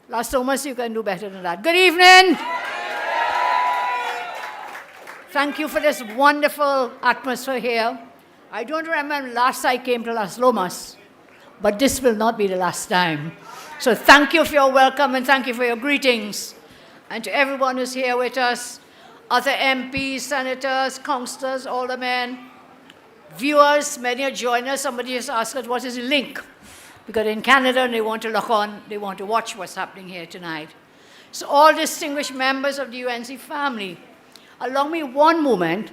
Las Lomas, you can do better than that. Good evening. Thank you for this wonderful atmosphere here. I don't remember last I came to Las Lomas, but this will not be the last time. So thank you for your welcome and thank you for your greetings. And to everyone who's here with us, other MPs, senators, councillors, aldermen, viewers, many are joining us. Somebody just asked us, what is the link? Because in Canada, they want to look on, they want to watch what's happening here tonight. So all distinguished members of the UNC family, allow me one moment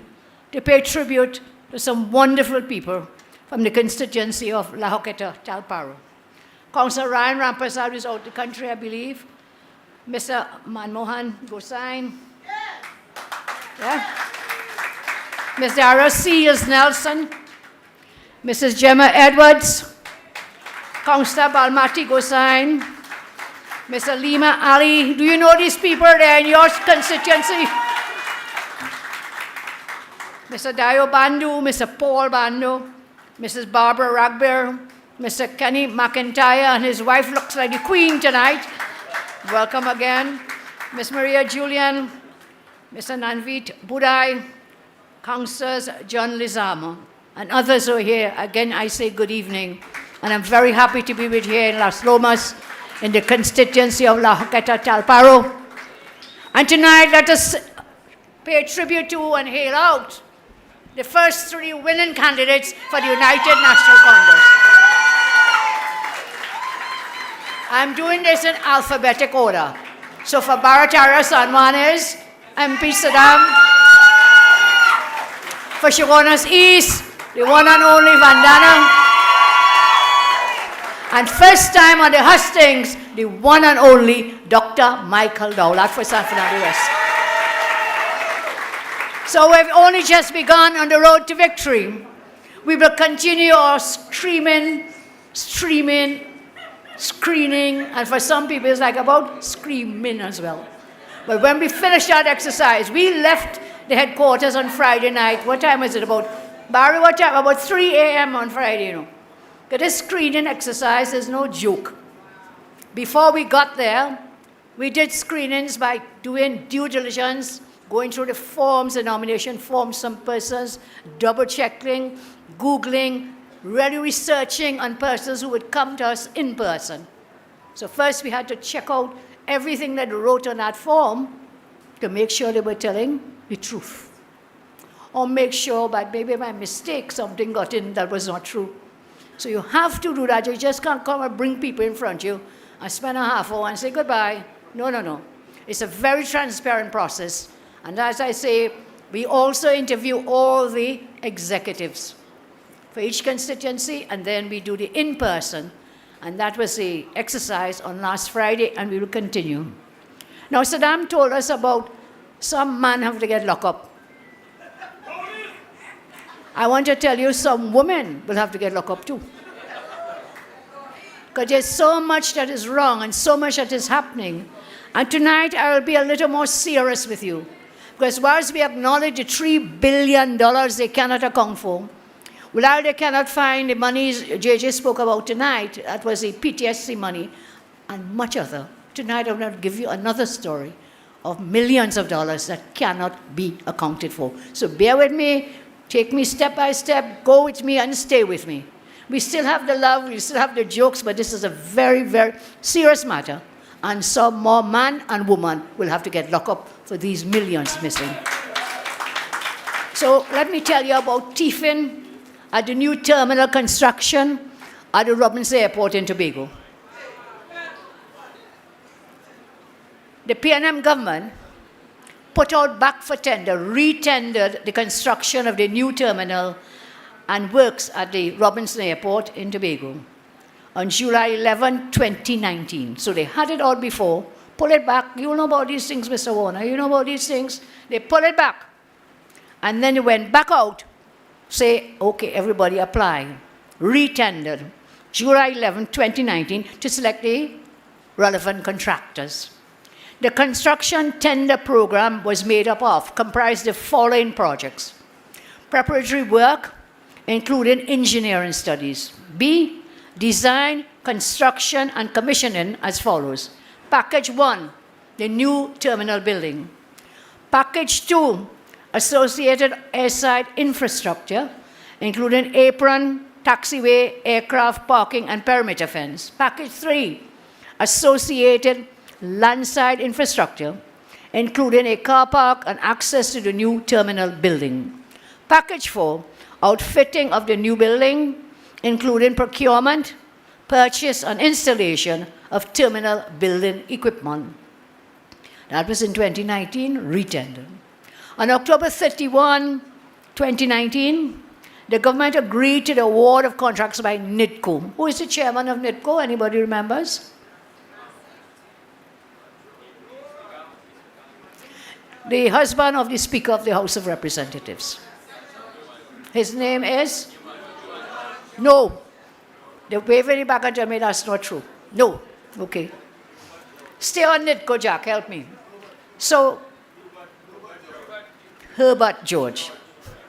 to pay tribute to some wonderful people from the constituency of La Joqueta, Talparo. Councillor Ryan Rampersad is out the country, I believe. Mr. Manmohan Gosain. Yeah. Ms. Dara Seals Nelson. Mrs. Gemma Edwards. Councillor Balmati Gosain. Mr. Lima Ali. Do you know these people? They're in your constituency. Mr. Dio Bandu, Mr. Paul Bandu, Mrs. Barbara Ragbear, Mr. Kenny McIntyre, and his wife looks like the queen tonight. Welcome again. Ms. Maria Julian, Mr. Nanvit Budai, Councillors John Lizama, and others who are here. Again, I say good evening. And I'm very happy to be with you here in Las Lomas, in the constituency of La Joqueta, Talparo. And tonight, let us pay tribute to and hail out the first 3 winning candidates for the United National Congress. I'm doing this in alphabetic order. So for Baratara Sanwan is MP Saddam. For Shogunas East, the one and only Vandana. And first time on the hustings, the one and only Dr. Michael Dowlett for San Fernando West. So we've only just begun on the road to victory. We will continue our streaming, screening, and for some people it's like about screaming as well. But when we finished that exercise, we left the headquarters on Friday night. What time was it? Barry, what time? About 3 a.m. on Friday, you know. Because this screening exercise is no joke. Before we got there, we did screenings by doing due diligence, going through the forms, the nomination forms, some persons, double-checking, Googling, really researching on persons who would come to us in person. So first we had to check out everything that they wrote on that form to make sure they were telling the truth. Or make sure that maybe by mistake something got in that was not true. So you have to do that. You just can't come and bring people in front of you and spend a half hour and say goodbye. No. It's a very transparent process. And as I say, we also interview all the executives for each constituency, and then we do the in-person. And that was the exercise on last Friday, and we will continue. Now, Saddam told us about some man have to get locked up. I want to tell you some women will have to get locked up too. Because there's so much that is wrong and so much that is happening. And tonight I will be a little more serious with you. Because whilst we acknowledge the $3 billion they cannot account for, while they cannot find the monies JJ spoke about tonight, that was the PTSD money, and much other. Tonight I'm going to give you another story of millions of dollars that cannot be accounted for. So bear with me. Take me step by step, go with me and stay with me. We still have the love, we still have the jokes, but this is a very, very serious matter. And some more man and woman will have to get locked up for these millions missing. So let me tell you about Tiffin at the new terminal construction at the Robinson Airport in Tobago. The PNM government put out back for tender, re-tendered the construction of the new terminal and works at the Robinson Airport in Tobago on July 11, 2019. So they had it out before, pull it back. You know about these things, Mr. Warner. You know about these things. They pull it back. And then they went back out, say, okay, everybody apply. Re-tendered July 11, 2019 to select the relevant contractors. The construction tender program was made up of, comprised the following projects. Preparatory work, including engineering studies. B, design, construction, and commissioning as follows. Package 1, the new terminal building. Package 2, associated airside infrastructure, including apron, taxiway, aircraft parking, and perimeter fence. Package 3, associated landside infrastructure, including a car park and access to the new terminal building. Package 4, outfitting of the new building, including procurement, purchase, and installation of terminal building equipment. That was in 2019, retendered. On October 31, 2019, the government agreed to the award of contracts by NIDCO. Who is the chairman of NIDCO? Anybody remembers? The husband of the Speaker of the House of Representatives. His name is? No. They're waving back and telling me that's not true. No. Okay. Stay on NIDCO, Jack. Help me. So, Herbert George.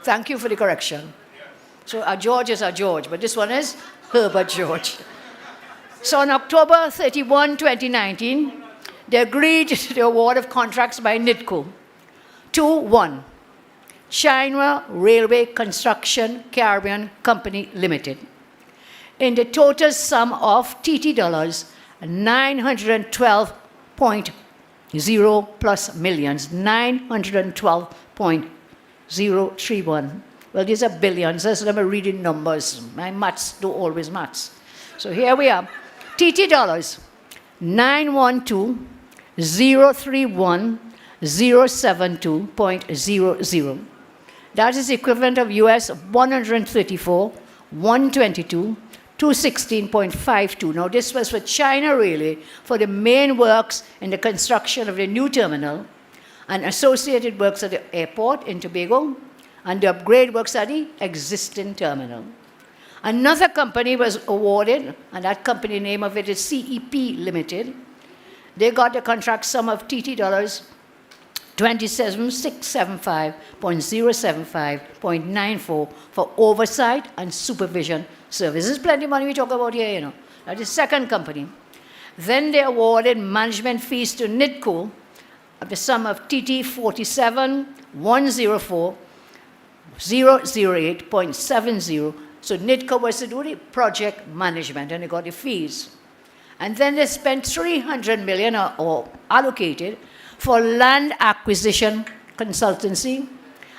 Thank you for the correction. So our George is our George, but this one is Herbert George. So on October 31, 2019, they agreed to the award of contracts by NIDCO to 1. China Railway Construction Caribbean Company Limited, in the total sum of TT dollars 912.0 plus millions, 912.031. Well, these are billions. That's them reading numbers. My maths do always maths. So here we are. TT dollars 912.031.072.00. That is equivalent of US 134, 122, 216.52. Now, this was for China Railway for the main works in the construction of the new terminal and associated works at the airport in Tobago and the upgrade works at the existing terminal. Another company was awarded, and that company name of it is CEP Limited. They got the contract sum of TT dollars 27,675.075.94 for oversight and supervision services. Plenty of money we talk about here, you know. That is the second company. Then they awarded management fees to NIDCO of the sum of TT 47,104,008.70. So NIDCO was to do the project management, and they got the fees. And then they spent $300 million or allocated for land acquisition consultancy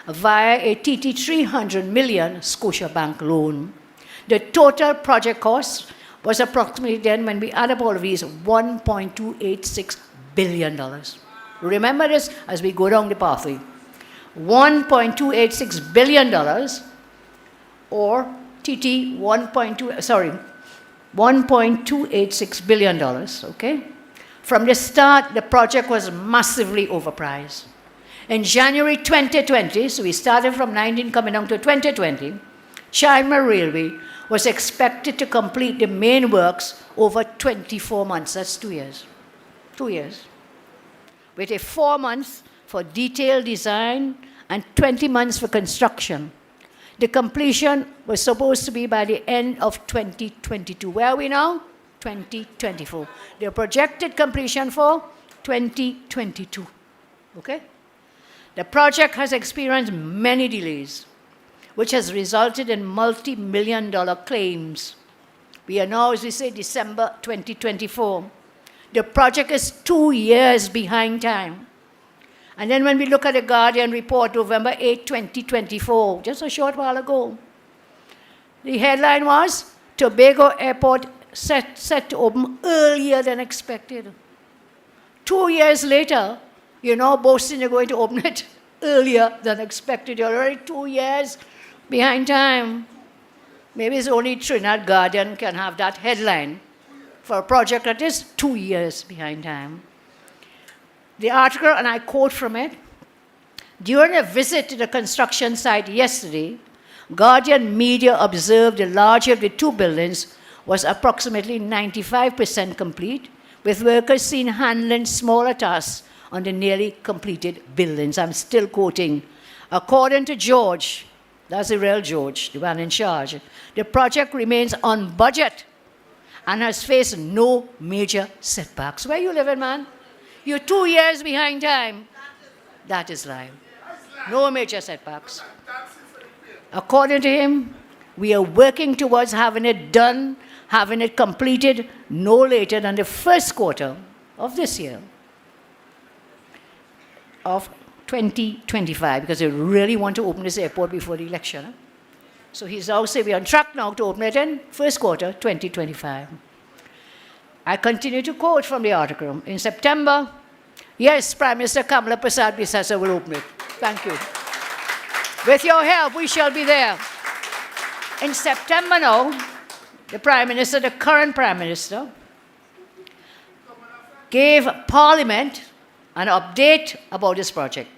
via a TT 300 million Scotiabank loan. The total project cost was approximately then, when we add up all of these, $1.286 billion. Remember this as we go down the pathway. $1.286 billion or TT $1.286 billion, okay? From the start, the project was massively overpriced. In January 2020, so we started from 19 coming down to 2020, China Railway was expected to complete the main works over 24 months. That's 2 years. 2 years. With a 4 months for detailed design and 20 months for construction. The completion was supposed to be by the end of 2022. Where are we now? 2024. The projected completion for 2022. Okay? The project has experienced many delays, which has resulted in multi-million-dollar claims. We are now, as we say, December 2024. The project is 2 years behind time. And then when we look at the Guardian report, November 8, 2024, just a short while ago, the headline was, Tobago Airport set to open earlier than expected. 2 years later, you're now boasting you're going to open it earlier than expected. You're already 2 years behind time. Maybe it's only Trinidad Guardian can have that headline for a project that is 2 years behind time. The article, and I quote from it, during a visit to the construction site yesterday, Guardian media observed the larger of the two buildings was approximately 95% complete, with workers seen handling smaller tasks on the nearly completed buildings. I'm still quoting. According to George, that's the real George, the one in charge, the project remains on budget and has faced no major setbacks. Where you living, man? You're 2 years behind time. That is lying. No major setbacks. According to him, we are working towards having it done, having it completed no later than the first quarter of this year, of 2025, because they really want to open this airport before the election. Huh? So he's now saying we're on track now to open it in first quarter 2025. I continue to quote from the article. In September, yes, Prime Minister Kamla Persad-Bissessar will open it. Thank you. With your help, we shall be there. In September now, the Prime Minister, the current Prime Minister, gave Parliament an update about this project.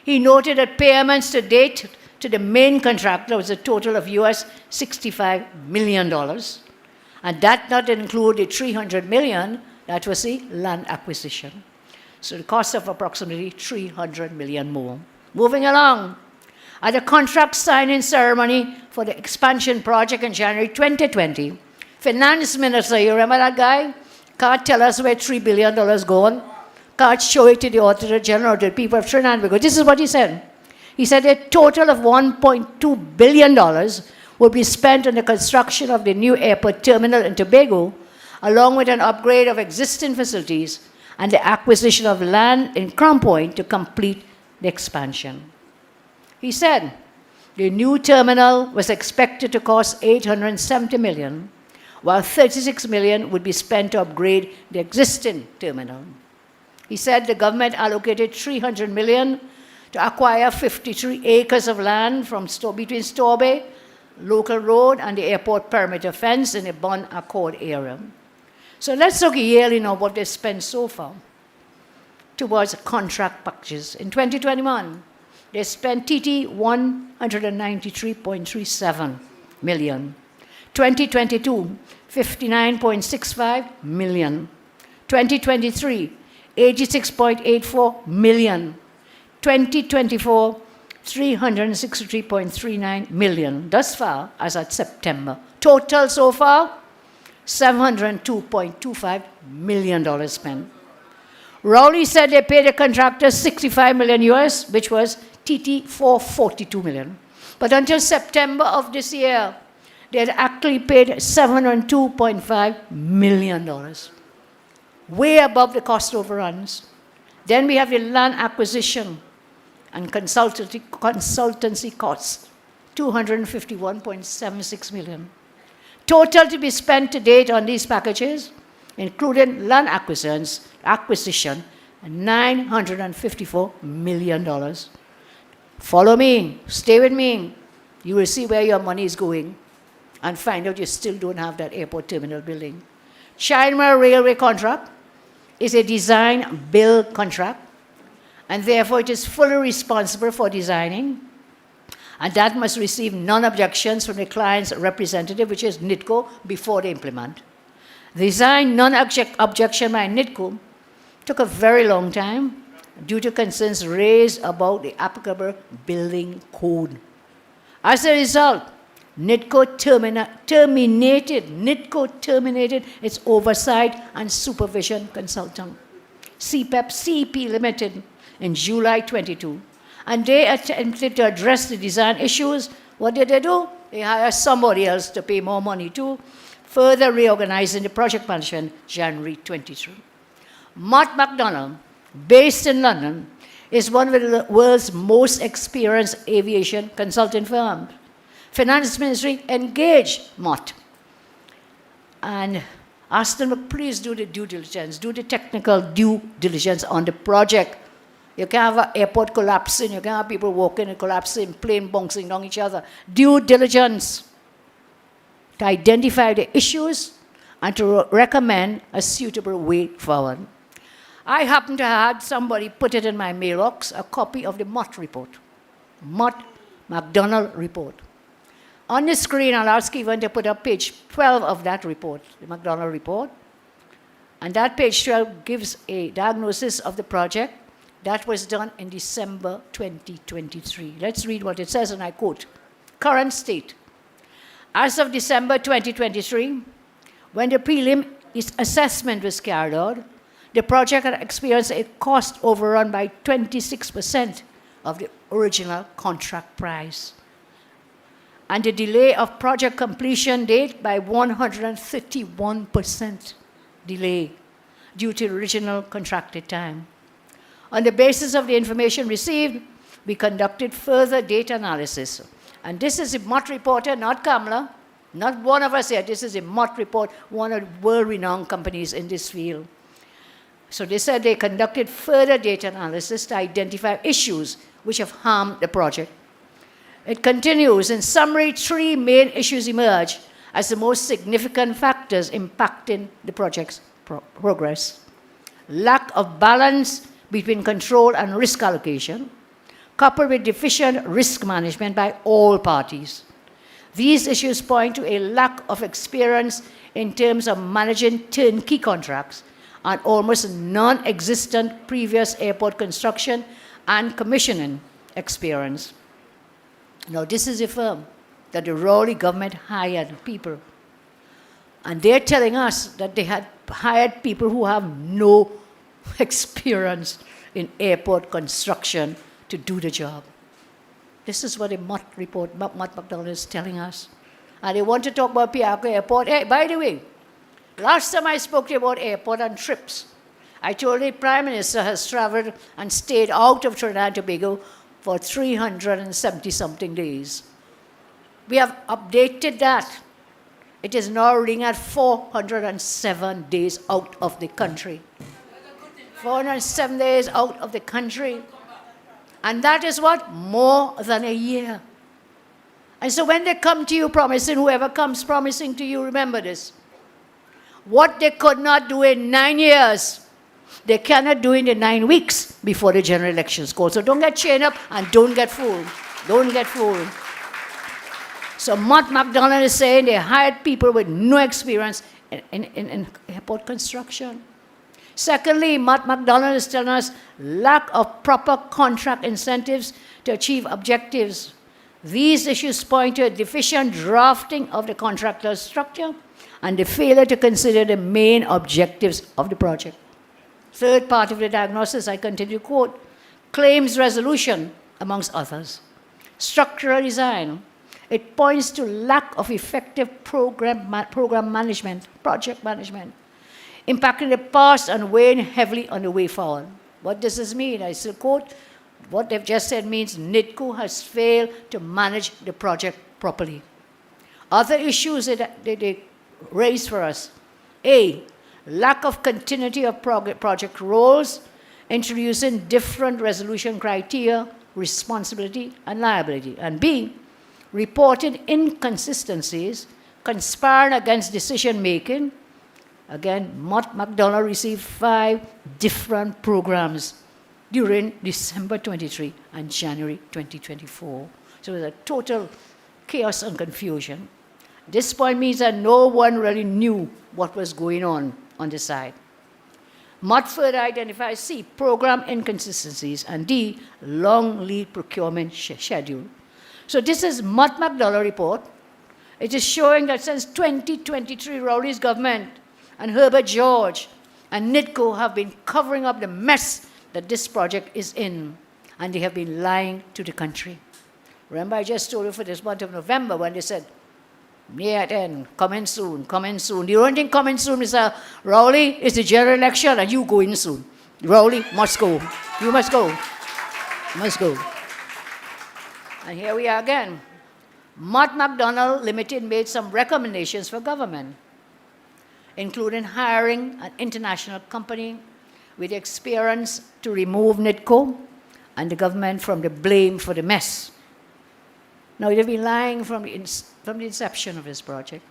He noted that payments to date to the main contractor was a total of US $65 million, and that not include the $300 million that was the land acquisition. So the cost of approximately $300 million more. Moving along, at the contract signing ceremony for the expansion project in January 2020, Finance Minister, you remember that guy? Can't tell us where $3 billion gone. Can't show it to the Auditor General, to the people of Trinidad, because this is what he said. He said a total of $1.2 billion will be spent on the construction of the new airport terminal in Tobago, along with an upgrade of existing facilities and the acquisition of land in Crown Point to complete the expansion. He said the new terminal was expected to cost $870 million, while $36 million would be spent to upgrade the existing terminal. He said the government allocated $300 million to acquire 53 acres of land from between Storbay, local road, and the airport perimeter fence in the Bon Accord area. So let's look yearly now what they've spent so far towards contract packages. In 2021, they spent TT 193.37 million. 2022, 59.65 million. 2023, 86.84 million. 2024, 363.39 million. Thus far, as at September. Total so far, $702.25 million spent. Rowley said they paid the contractors $65 million US, which was TT 442 million. But until September of this year, they had actually paid $702.5 million, way above the cost overruns. Then we have the land acquisition and consultancy costs, $251.76 million. Total to be spent to date on these packages, including land acquisition, $954 million. Follow me, stay with me. You will see where your money is going and find out you still don't have that airport terminal building. China Railway contract is a design-build contract, and therefore it is fully responsible for designing, and that must receive non-objections from the client's representative, which is NITCO, before they implement. The design non-objection by NITCO took a very long time due to concerns raised about the applicable building code. As a result, NITCO terminated its oversight and supervision consultant, CEP Limited, in July 22. And they attempted to address the design issues. What did they do? They hired somebody else to pay more money to, further reorganizing the project management January 23. Mott MacDonald, based in London, is one of the world's most experienced aviation consulting firms. Finance Ministry engaged Mott and asked them to please do the due diligence, do the technical due diligence on the project. You can't have an airport collapsing, you can't have people walking and collapsing, plane bouncing down each other. Due diligence to identify the issues and to recommend a suitable way forward. I happen to have had somebody put it in my mailbox, a copy of the Mott report, Mott MacDonald report. On the screen, I'll ask Evan to put up page 12 of that report, the MacDonald report. And that page 12 gives a diagnosis of the project that was done in December 2023. Let's read what it says, and I quote, current state. As of December 2023, When the prelim assessment was carried out, the project had experienced a cost overrun by 26% of the original contract price, and the delay of project completion date by 131% delay due to the original contracted time. On the basis of the information received, we conducted further data analysis. And this is a Mott reporter, not Kamla, not one of us here. This is a Mott report, one of the world-renowned companies in this field. So they said they conducted further data analysis to identify issues which have harmed the project. It continues, in summary, 3 main issues emerge as the most significant factors impacting the project's progress. Lack of balance between control and risk allocation, coupled with deficient risk management by all parties. These issues point to a lack of experience in terms of managing turnkey contracts and almost non-existent previous airport construction and commissioning experience. Now, this is a firm that the Rowley government hired people. And they're telling us that they had hired people who have no experience in airport construction to do the job. This is what the Mott report, Mott MacDonald is telling us. And they want to talk about Piarco Airport. Hey, by the way, last time I spoke to you about airport and trips, I told the Prime Minister has traveled and stayed out of Trinidad and Tobago for 370-something days. We have updated that. It is now reading at 407 days out of the country. 407 days out of the country. And that is what? More than a year. And so when they come to you promising, whoever comes promising to you, remember this. What they could not do in 9 years, they cannot do in the 9 weeks before the general elections go. So don't get chained up and don't get fooled. Don't get fooled. So Mott MacDonald is saying they hired people with no experience in airport construction. Secondly, Mott MacDonald is telling us lack of proper contract incentives to achieve objectives. These issues point to a deficient drafting of the contractor's structure and the failure to consider the main objectives of the project. Third part of the diagnosis, I continue to quote, claims resolution, amongst others. Structural design. It points to lack of effective program management, project management, impacting the past and weighing heavily on the way forward. What does this mean? I still quote, what they've just said means NIDCO has failed to manage the project properly. Other issues that they raised for us. A, lack of continuity of project roles, introducing different resolution criteria, responsibility, and liability. And B, reported inconsistencies conspiring against decision-making. Again, Mott MacDonald received 5 different programs during December 23 and January 2024. So it was a total chaos and confusion. This point means that no one really knew what was going on this side. Mott further identifies C, program inconsistencies, and D, long lead procurement schedule. So this is Mott MacDonald report. It is showing that since 2023, Rowley's government and Herbert George and NIDCO have been covering up the mess that this project is in, and they have been lying to the country. Remember, I just told you for this month of November when they said, near at end, coming soon, coming soon. The only thing coming soon is Rowley is the general election and you go in soon. Rowley must go. You must go. You must go. And here we are again. Mott MacDonald Limited made some recommendations for government, including hiring an international company with experience to remove NIDCO and the government from the blame for the mess. Now, they've been lying from the inception of this project.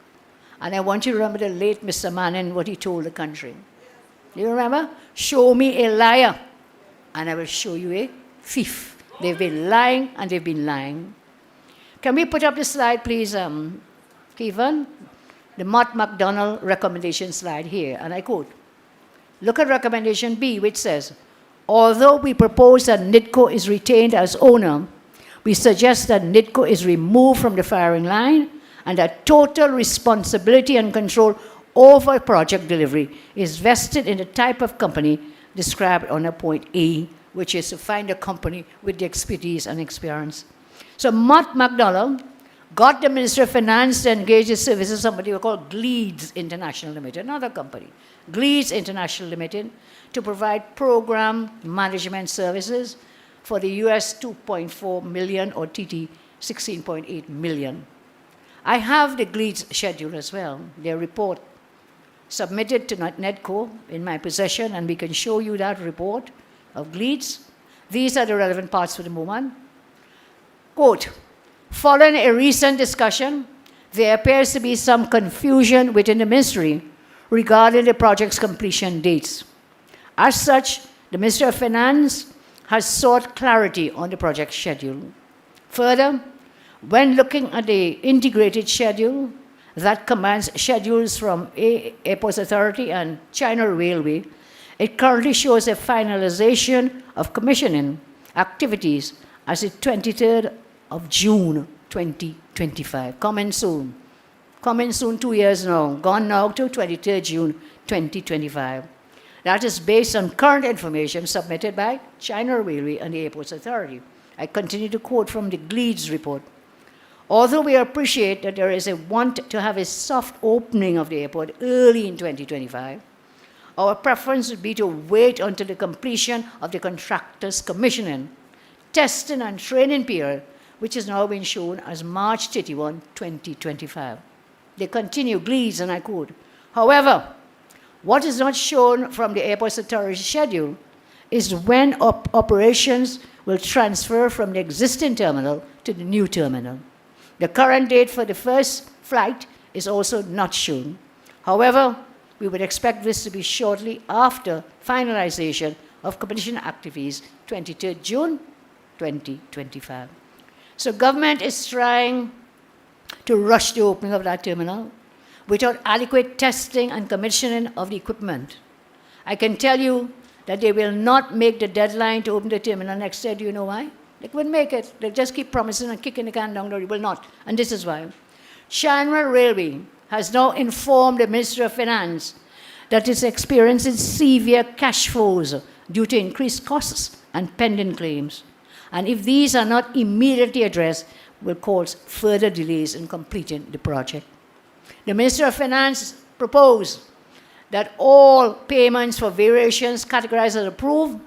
And I want you to remember the late Mr. Manning, what he told the country. Do you remember? Show me a liar, and I will show you a thief. They've been lying, and they've been lying. Can we put up the slide, please, Kevin? The Mott MacDonald recommendation slide here, and I quote, look at recommendation B, which says, although we propose that NIDCO is retained as owner, we suggest that NIDCO is removed from the firing line and that total responsibility and control over project delivery is vested in the type of company described under point A, which is to find a company with the expertise and experience. So Mott MacDonald got the Minister of Finance to engage his services, somebody we call Gleeds International Limited, another company, Gleeds International Limited, to provide program management services for the US 2.4 million or TT 16.8 million. I have the Gleeds schedule as well, their report submitted to NEDCO in my possession, and we can show you that report of Gleeds. These are the relevant parts for the moment. Quote, following a recent discussion, there appears to be some confusion within the ministry regarding the project's completion dates. As such, the Minister of Finance has sought clarity on the project schedule. Further, when looking at the integrated schedule that combines schedules from Airports Authority and China Railway, it currently shows a finalization of commissioning activities as the 23rd of June 2025. Coming soon. Coming soon, 2 years now. Gone now to 23rd June 2025. That is based on current information submitted by China Railway and the Airports Authority. I continue to quote from the Gleeds report. Although we appreciate that there is a want to have a soft opening of the airport early in 2025, our preference would be to wait until the completion of the contractor's commissioning, testing and training period, which is now being shown as March 31, 2025. They continue, Gleeds, and I quote, however, what is not shown from the Airports Authority schedule is when operations will transfer from the existing terminal to the new terminal. The current date for the first flight is also not shown. However, we would expect this to be shortly after finalization of completion activities, 23rd June 2025. So government is trying to rush the opening of that terminal without adequate testing and commissioning of the equipment. I can tell you that they will not make the deadline to open the terminal next year. Do you know why? They wouldn't make it. They'll just keep promising and kicking the can down the road. They will not. And this is why. China Railway has now informed the Minister of Finance that it's experiencing severe cash flows due to increased costs and pending claims. And if these are not immediately addressed, will cause further delays in completing the project. The Minister of Finance proposed that all payments for variations categorized as approved,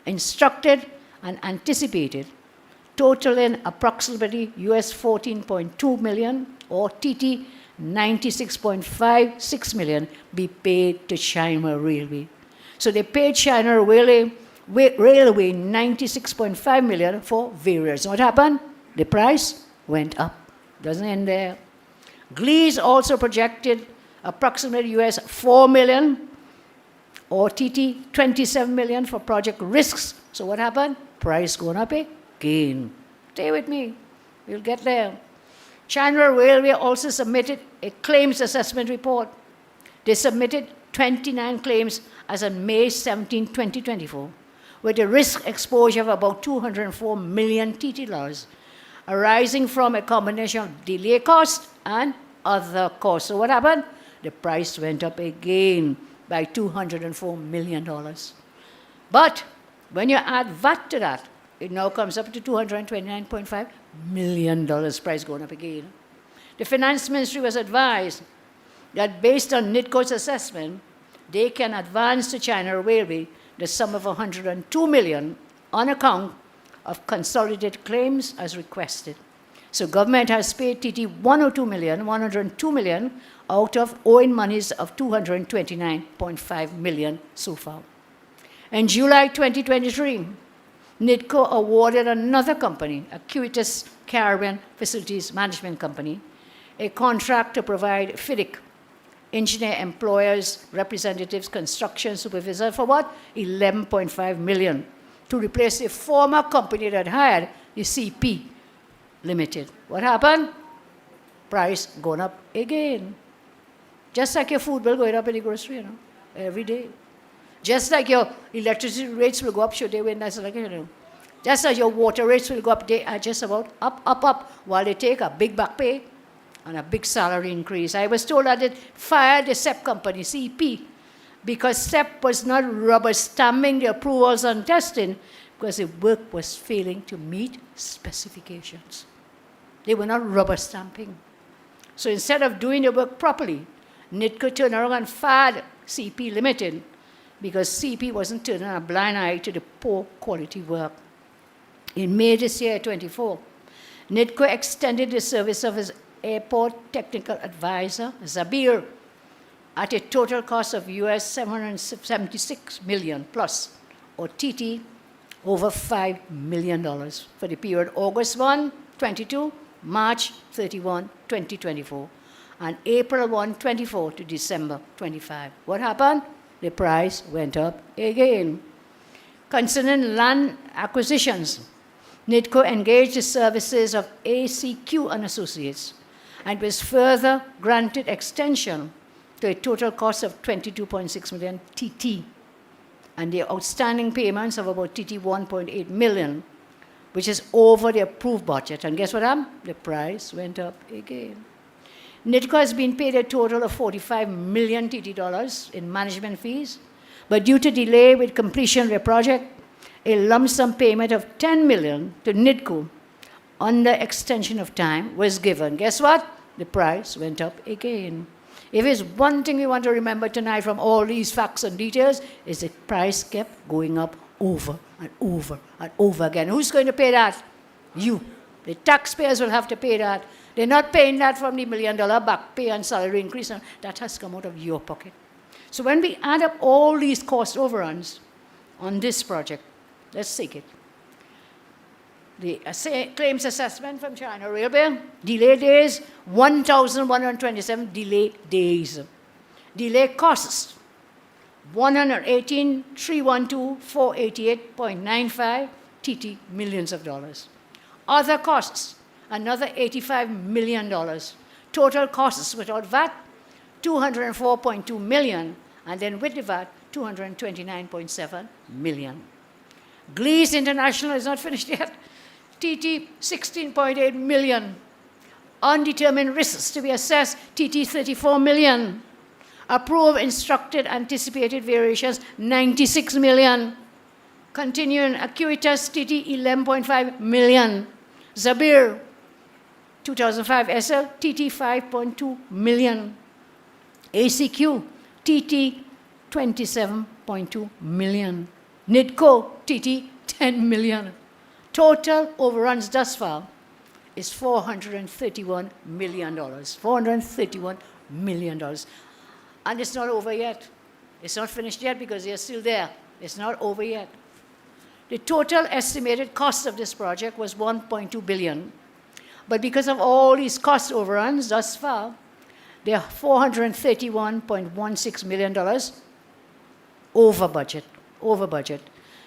instructed, and anticipated, totaling approximately US 14.2 million or TT 96.56 million, be paid to China Railway. So they paid China Railway 96.5 million for variations. What happened? The price went up. Doesn't end there. Gleeds also projected approximately US 4 million or TT 27 million for project risks. So what happened? Price going up again. Stay with me. We'll get there. China Railway also submitted a claims assessment report. They submitted 29 claims as on May 17, 2024, with a risk exposure of about 204 million TT dollars, arising from a combination of delay cost and other costs. So what happened? The price went up again by $204 million. But when you add VAT to that, it now comes up to $229.5 million, price going up again. The Finance Ministry was advised that based on NITCO's assessment, they can advance to China Railway the sum of $102 million on account of consolidated claims as requested. So government has paid TT 102 million out of owing monies of 229.5 million so far. In July 2023, NITCO awarded another company, Acuitas Caribbean Facilities Management Company, a contract to provide FIDIC, engineer employers, representatives, construction supervisor for what? 11.5 million to replace a former company that hired the CP Limited. What happened? Price going up again. Just like your food bill going up in the grocery, every day. Just like your electricity rates will go up, should they win? That's like, just like your water rates will go up, they are just about up, while they take a big back pay and a big salary increase. I was told that it fired the SEP company, CP, because SEP was not rubber stamping the approvals on testing because the work was failing to meet specifications. They were not rubber stamping. So instead of doing the work properly, NITCO turned around and fired CP Limited because CP wasn't turning a blind eye to the poor quality work. In May this year, 24, NITCO extended the service of its airport technical advisor, Zabir, at a total cost of US $776 million plus, or TT, over $5 million for the period August 1, 22, March 31, 2024, and April 1, 24 to December 25. What happened? The price went up again. Concerning land acquisitions, NITCO engaged the services of ACQ and Associates and was further granted extension to a total cost of 22.6 million TT and the outstanding payments of about TT 1.8 million, which is over the approved budget. And guess what happened? The price went up again. NITCO has been paid a total of 45 million TT dollars in management fees, but due to delay with completion of the project, a lump sum payment of 10 million to NITCO under extension of time was given. Guess what? The price went up again. If it's one thing we want to remember tonight from all these facts and details, is the price kept going up over and over and over again. Who's going to pay that? You. The taxpayers will have to pay that. They're not paying that from the $1 million back pay and salary increase. That has come out of your pocket. So when we add up all these cost overruns on this project, let's take it. The claims assessment from China Railway, delay days, 1,127 delay days. Delay costs, 118,312,488.95 TT millions of dollars. Other costs, another $85 million. Total costs without VAT, 204.2 million, and then with the VAT, 229.7 million. Greece International is not finished yet. TT 16.8 million. Undetermined risks to be assessed, TT 34 million. Approved, instructed, anticipated variations, 96 million. Continuing acuitas, TT 11.5 million. Zabir, 2005 SL, TT 5.2 million. ACQ, TT 27.2 million. NITCO, TT 10 million. Total overruns thus far is $431 million. $431 million. And it's not over yet. It's not finished yet because they're still there. It's not over yet. The total estimated cost of this project was $1.2 billion. But because of all these cost overruns thus far, they are $431.16 million over budget. Over budget.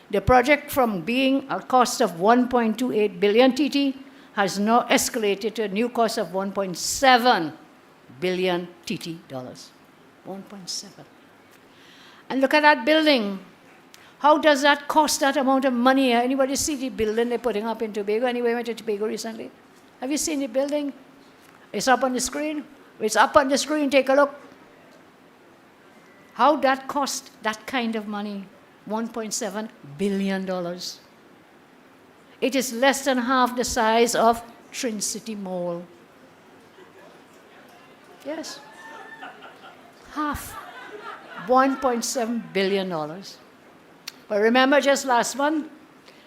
The project, from being a cost of 1.28 billion TT, has now escalated to a new cost of 1.7 billion TT dollars. 1.7. And look at that building. How does that cost that amount of money? Anybody see the building they're putting up in Tobago? Anybody went to Tobago recently? Have you seen the building? It's up on the screen. It's up on the screen. Take a look. How that cost that kind of money? $1.7 billion. It is less than half the size of Trin City Mall. Yes. Half. $1.7 billion. But remember just last month,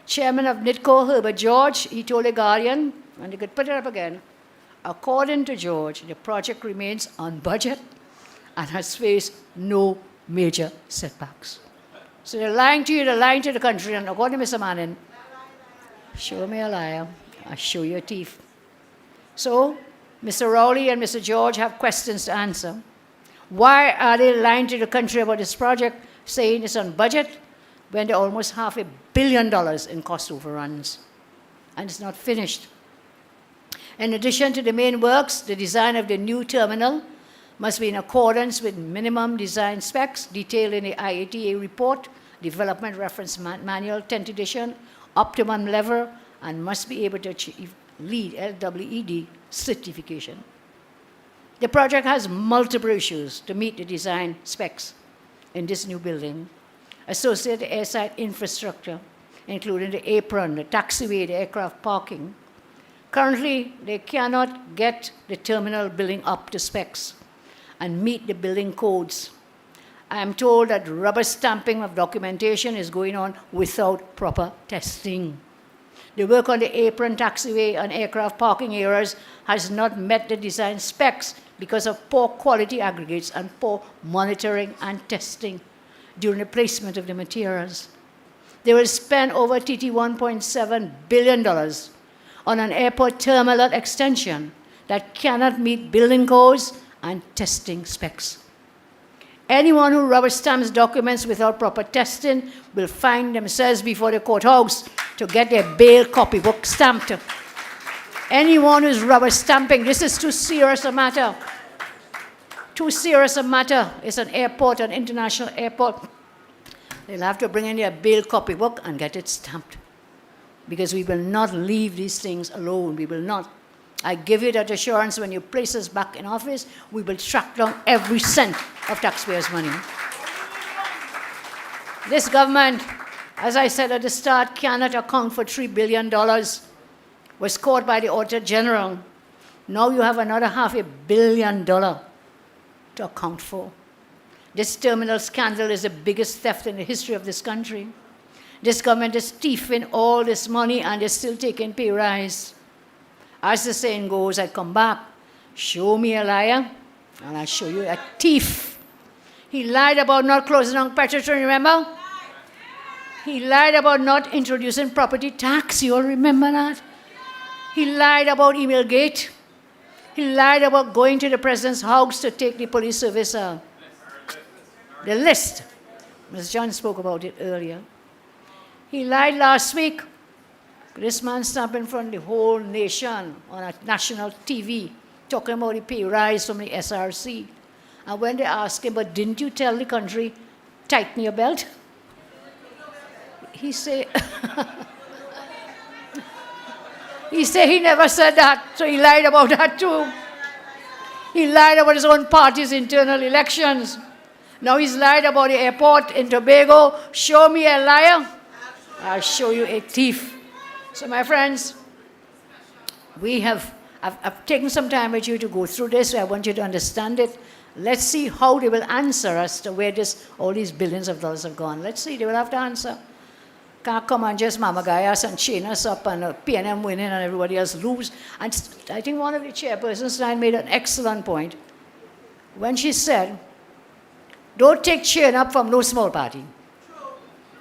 Chairman of NITCO, Herbert George, he told The Guardian, and they could put it up again, according to George, the project remains on budget and has faced no major setbacks. So they're lying to you, they're lying to the country, and according to Mr. Manning, show me a liar, I'll show you a thief. So, Mr. Rowley and Mr. George have questions to answer. Why are they lying to the country about this project, saying it's on budget, when they're almost $500 million in cost overruns, and it's not finished? In addition to the main works, the design of the new terminal must be in accordance with minimum design specs detailed in the IATA report, Development Reference Manual 10th edition, optimum level, and must be able to achieve LEED, LEED certification. The project has multiple issues to meet the design specs in this new building. Associated airside infrastructure, including the apron, the taxiway, the aircraft parking. Currently, they cannot get the terminal building up to specs and meet the building codes. I am told that rubber stamping of documentation is going on without proper testing. The work on the apron, taxiway, and aircraft parking areas has not met the design specs because of poor quality aggregates and poor monitoring and testing during the placement of the materials. They will spend over $1.7 billion on an airport terminal extension that cannot meet building codes and testing specs. Anyone who rubber stamps documents without proper testing will find themselves before the courthouse to get their bail copybook stamped. Anyone who's rubber stamping, this is too serious a matter. Too serious a matter. It's an airport, an international airport. They'll have to bring in their bail copybook and get it stamped. Because we will not leave these things alone. We will not. I give you that assurance when you place us back in office, we will track down every cent of taxpayers' money. This government, as I said at the start, cannot account for $3 billion. Was caught by the Auditor General. Now you have another $500 million to account for. This terminal scandal is the biggest theft in the history of this country. This government is thieving all this money and they're still taking pay rise. As the saying goes, I come back, show me a liar, and I'll show you a thief. He lied about not closing down Petrotron, remember? He lied about not introducing property tax, you all remember that? He lied about Emailgate. He lied about going to the president's house to take the police service, the list. Ms. John spoke about it earlier. He lied last week. This man stood in front of the whole nation on a national TV talking about the pay rise from the SRC. And when they asked him, but didn't you tell the country, tighten your belt? He said, he never said that, so he lied about that too. He lied about his own party's internal elections. Now he's lied about the airport in Tobago. Show me a liar, I'll show you a thief. So my friends, I've taken some time with you to go through this, so I want you to understand it. Let's see how they will answer us to where all these billions of dollars have gone. Let's see, they will have to answer. Can't come and just mamagay us and chain us up and P&M winning and everybody else lose. And I think one of the chairpersons tonight made an excellent point when she said, don't take chain up from no small party.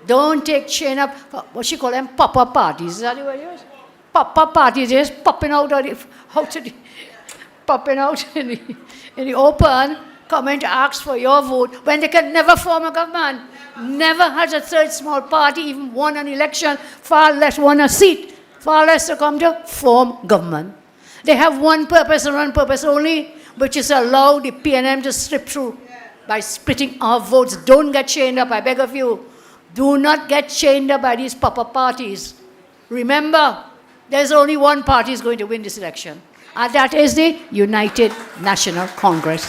Don't take chain up, what she call them, pop-up parties. Is that the word you use? Pop-up parties, just popping out in the open, coming to ask for your vote when they can never form a government. Never has a third small party even won an election, far less won a seat, far less to come to form government. They have one purpose and one purpose only, which is to allow the P&M to slip through by splitting our votes. Don't get chained up, I beg of you. Do not get chained up by these pop-up parties. Remember, there's only one party is going to win this election, and that is the United National Congress.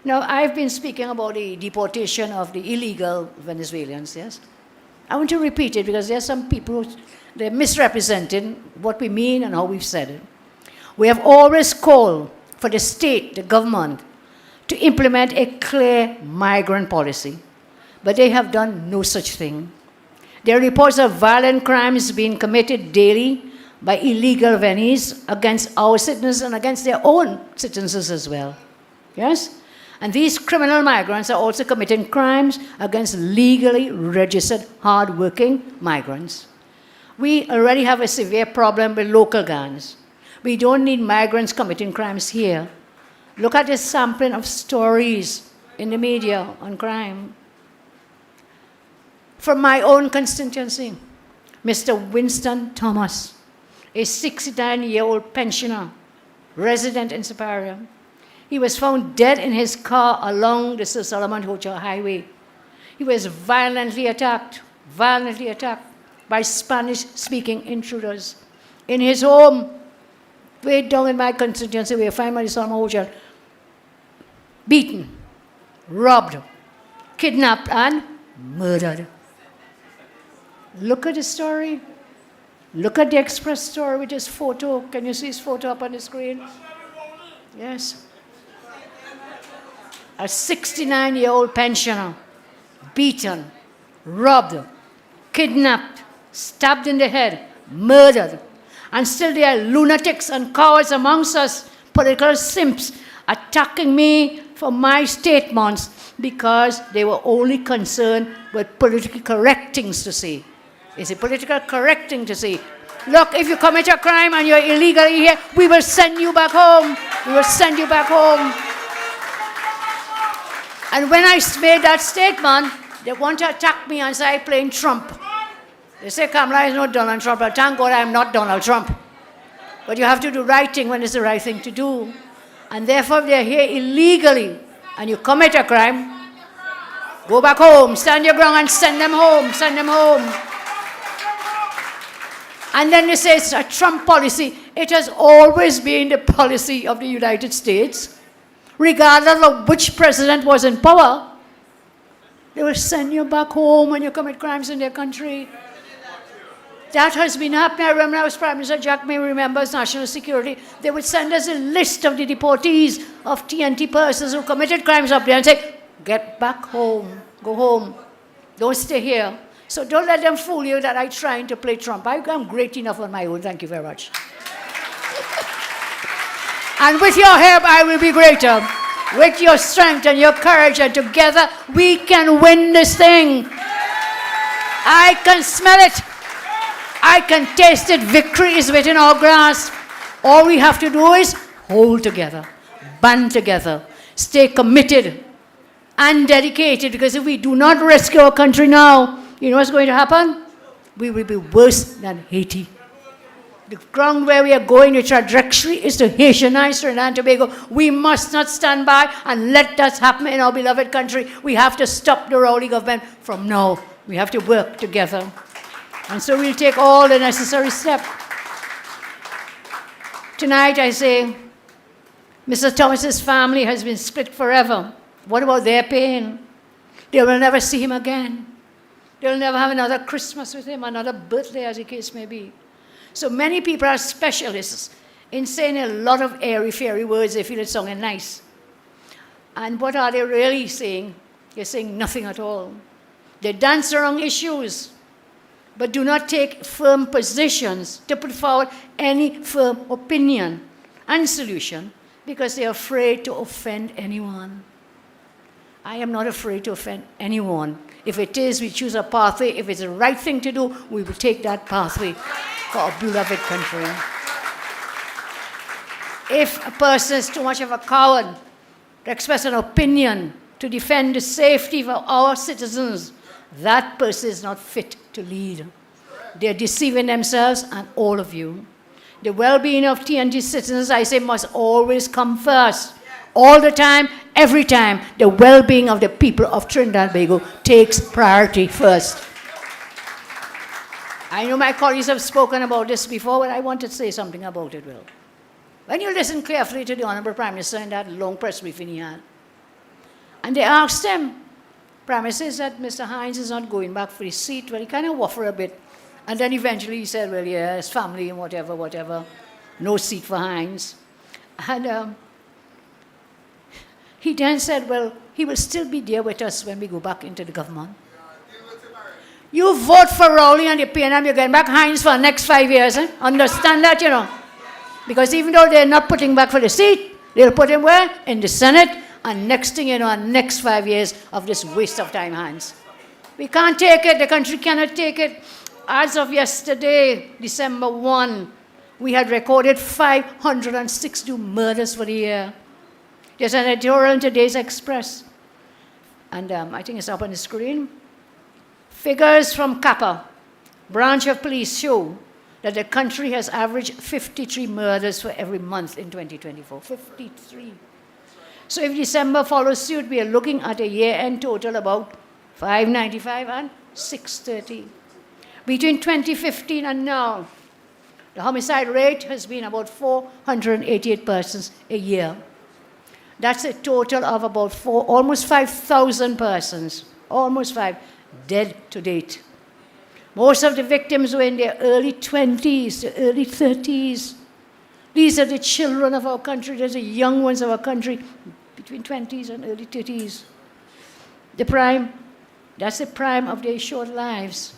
Now, I've been speaking about the deportation of the illegal Venezuelans, yes? I want to repeat it because there are some people, they're misrepresenting what we mean and how we've said it. We have always called for the state, the government, to implement a clear migrant policy, but they have done no such thing. There are reports of violent crimes being committed daily by illegal Venice against our citizens and against their own citizens as well. Yes? And these criminal migrants are also committing crimes against legally registered, hard-working migrants. We already have a severe problem with local gangs. We don't need migrants committing crimes here. Look at the sampling of stories in the media on crime. From my own constituency, Mr. Winston Thomas, a 69-year-old pensioner, resident in Superior. He was found dead in his car along the Sir Solomon Hocha Highway. He was violently attacked by Spanish-speaking intruders. in his home, way down in my constituency where I find myself in a hotel, beaten, robbed, kidnapped, and murdered. Look at the story. Look at the Express story with his photo. Can you see his photo up on the screen? Yes. A 69-year-old pensioner, beaten, robbed, kidnapped, stabbed in the head, murdered. And still there are lunatics and cowards amongst us, political simps, attacking me for my statements because they were only concerned with politically correct things to say. Is it political correct thing to say? Look, if you commit a crime and you're illegally here, we will send you back home. We will send you back home. And when I made that statement, they want to attack me and say I'm playing Trump. They say Kamla is not Donald Trump. But thank God I'm not Donald Trump. But you have to do the right thing when it's the right thing to do. And therefore, if they're here illegally and you commit a crime, go back home, stand your ground and send them home, send them home. And then they say it's a Trump policy. It has always been the policy of the United States. Regardless of which president was in power, they will send you back home when you commit crimes in their country. That has been happening. I remember I was Prime Minister, Jack may remembers national security. They would send us a list of the deportees of TNT persons who committed crimes up there and say, get back home, go home, don't stay here. So don't let them fool you that I'm trying to play Trump. I'm great enough on my own. Thank you very much. And with your help, I will be greater. With your strength and your courage, and together we can win this thing. I can smell it. I can taste it. Victory is within our grasp. All we have to do is hold together, band together, stay committed and dedicated, because if we do not rescue our country now, you know what's going to happen? We will be worse than Haiti. The ground where we are going, the trajectory is to Haitianize Trinidad and Tobago. We must not stand by and let that happen in our beloved country. We have to stop the Rowley government from now. We have to work together. And so we'll take all the necessary steps. Tonight I say, Mr. Thomas's family has been split forever. What about their pain? They will never see him again. They'll never have another Christmas with him, another birthday, as the case may be. So many people are specialists in saying a lot of airy-fairy words. They feel it sounding nice. And what are they really saying? They're saying nothing at all. They dance around issues, but do not take firm positions to put forward any firm opinion and solution because they are afraid to offend anyone. I am not afraid to offend anyone. If it is, we choose a pathway. If it's the right thing to do, we will take that pathway for our beloved country. If a person is too much of a coward to express an opinion to defend the safety of our citizens, that person is not fit to lead. They're deceiving themselves and all of you. The well-being of TNT citizens, I say, must always come first. All the time, every time, the well-being of the people of Trinidad and Tobago takes priority first. I know my colleagues have spoken about this before, but I want to say something about it, Will. When you listen carefully to the Honorable Prime Minister in that long press briefing he had, and they asked him, Prime Minister said Mr. Hines is not going back for his seat. Well, he kind of waffled a bit. And then eventually he said, well, yeah, his family and whatever. No seat for Hines. And he then said, well, he will still be there with us when we go back into the government. You vote for Rowley and the PNM, you're getting back Hines for the next 5 years. Eh? Understand that, you know. Because even though they're not putting back for the seat, they'll put him where? In the Senate. And next thing you know, next 5 years of this waste of time, Hines. We can't take it. The country cannot take it. As of yesterday, December 1, we had recorded 562 murders for the year. There's an editorial in today's Express, and I think it's up on the screen. Figures from CAPA, branch of police, show that the country has averaged 53 murders for every month in 2024. 53. So if December follows suit, we are looking at a year-end total about 595 and 630. Between 2015 and now, The homicide rate has been about 488 persons a year. That's a total of about almost 5,000 persons, almost 5, dead to date. Most of the victims were in their early 20s, early 30s. These are the children of our country. These are the young ones of our country, between 20s and early 30s. That's the prime of their short lives.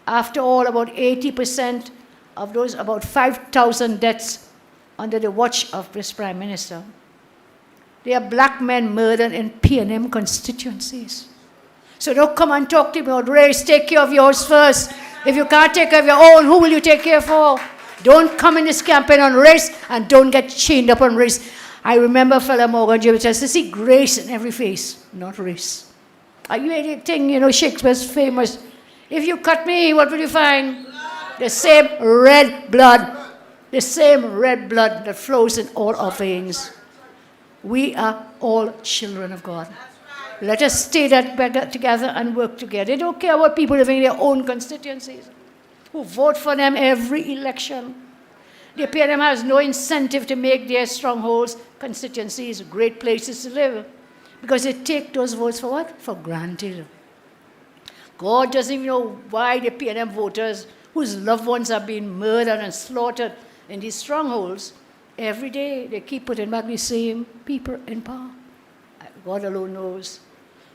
After all, about 80% of those, about 5,000 deaths under the watch of this Prime Minister. They are black men murdered in P&M constituencies. So don't come and talk to me about race. Take care of yours first. If you can't take care of your own, who will you take care for? Don't come in this campaign on race and don't get chained up on race. I remember fellow Morgan Jim says, to see grace in every face, not race. Are you anything, Shakespeare's famous? If you cut me, what will you find? The same red blood. The same red blood that flows in all our veins. We are all children of God. Let us stay together and work together. They don't care what people living in their own constituencies, who vote for them every election. The PNM has no incentive to make their strongholds, constituencies, great places to live, because they take those votes for what? For granted. God doesn't even know why the PNM voters, whose loved ones are being murdered and slaughtered in these strongholds, every day they keep putting back the same people in power. God alone knows.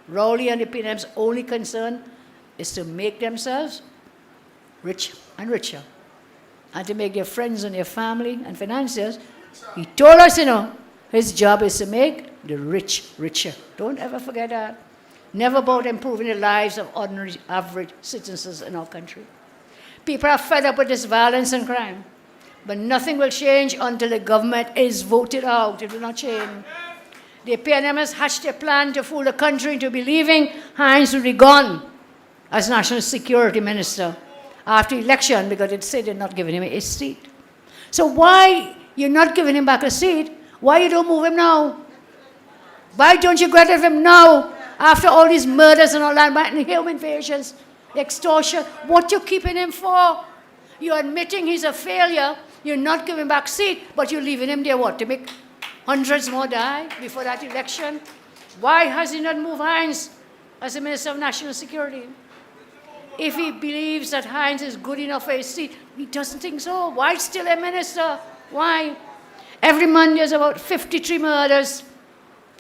Rowley and the PNM's only concern is to make themselves rich and richer, and to make their friends and their family and financiers. He told us, his job is to make the rich richer. Don't ever forget that. Never about improving the lives of ordinary, average citizens in our country. People are fed up with this violence and crime, but nothing will change until the government is voted out. It will not change. The PNM has hatched a plan to fool the country into believing Hines will be gone as National Security Minister after election, because it said they're not giving him a seat. So why you're not giving him back a seat? Why you don't move him now? Why don't you get rid of him now, after all these murders and all that, and human invasions, extortion? What you keeping him for? You're admitting he's a failure. You're not giving back seat, but you're leaving him there, what, to make hundreds more die before that election? Why has he not moved Hines as the Minister of National Security? If he believes that Hines is good enough for his seat, he doesn't think so. Why still a minister? Why? Every month there's about 53 murders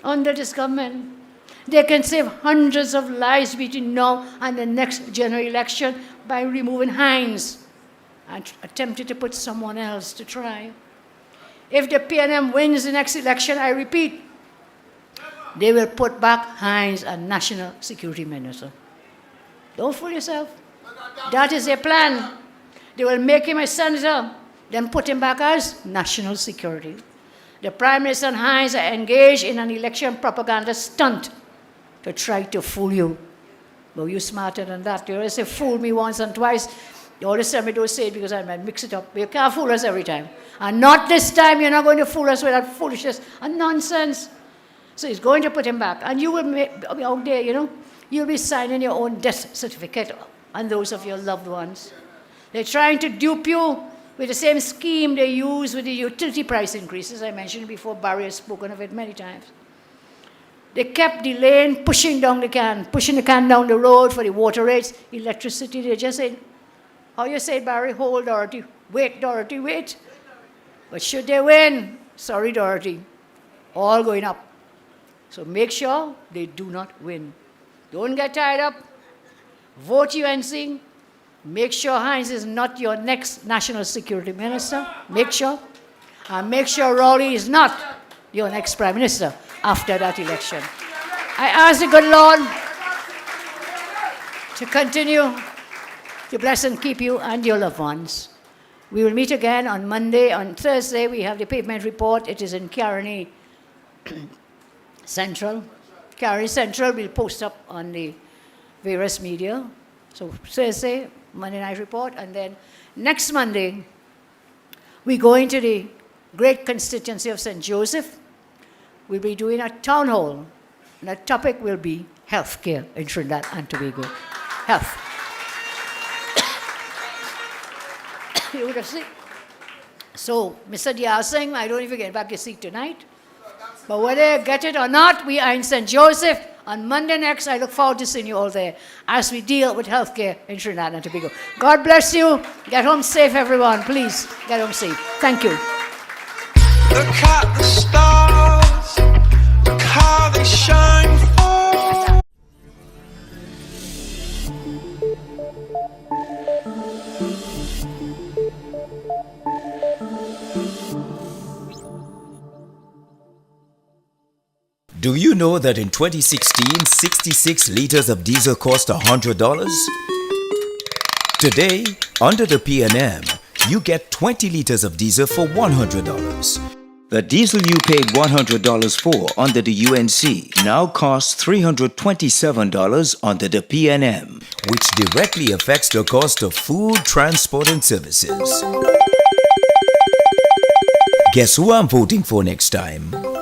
under this government. They can save hundreds of lives between now and the next general election by removing Hines and attempting to put someone else to try. If the PNM wins the next election, I repeat, they will put back Hines as National Security Minister. Don't fool yourself. That is their plan. They will make him a senator, then put him back as National Security. The Prime Minister and Hines are engaged in an election propaganda stunt to try to fool you. But you're smarter than that. You always say, fool me once and twice. You always tell me don't say it because I might mix it up. But you can't fool us every time. And not this time. You're not going to fool us with that foolishness and nonsense. So he's going to put him back. And you will be out there, you'll be signing your own death certificate and those of your loved ones. They're trying to dupe you with the same scheme they use with the utility price increases. I mentioned before, Barry has spoken of it many times. They kept delaying, pushing the can down the road for the water rates, electricity. They just said, how you say, Barry? Hold, Dorothy. Wait, Dorothy, wait. But should they win, sorry, Dorothy, all going up. So make sure they do not win. Don't get tied up. Vote UNC. Make sure Hines is not your next National Security Minister. Make sure. And make sure Rowley is not your next Prime Minister after that election. I ask the good Lord to continue to bless and keep you and your loved ones. We will meet again on Monday. On Thursday, we have the pavement report. It is in Caroni Central. Caroni Central will post up on the various media. So Thursday, Monday night report. And then next Monday, we go into the great constituency of St. Joseph. We'll be doing a town hall. And the topic will be healthcare in Trinidad and Tobago. Health. You would have seen. So, Mr. Diyar Singh, I don't even get back your seat tonight. But whether you get it or not, we are in St. Joseph on Monday next. I look forward to seeing you all there as we deal with healthcare in Trinidad and Tobago. God bless you. Get home safe, everyone. Please get home safe. Thank you. Look at the stars, look how they shine for. Do you know that in 2016, 66 liters of diesel cost $100? Today, under the PNM, you get 20 liters of diesel for $100. The diesel you paid $100 for under the UNC now costs $327 under the PNM, which directly affects the cost of food, transport, and services. Guess who I'm voting for next time?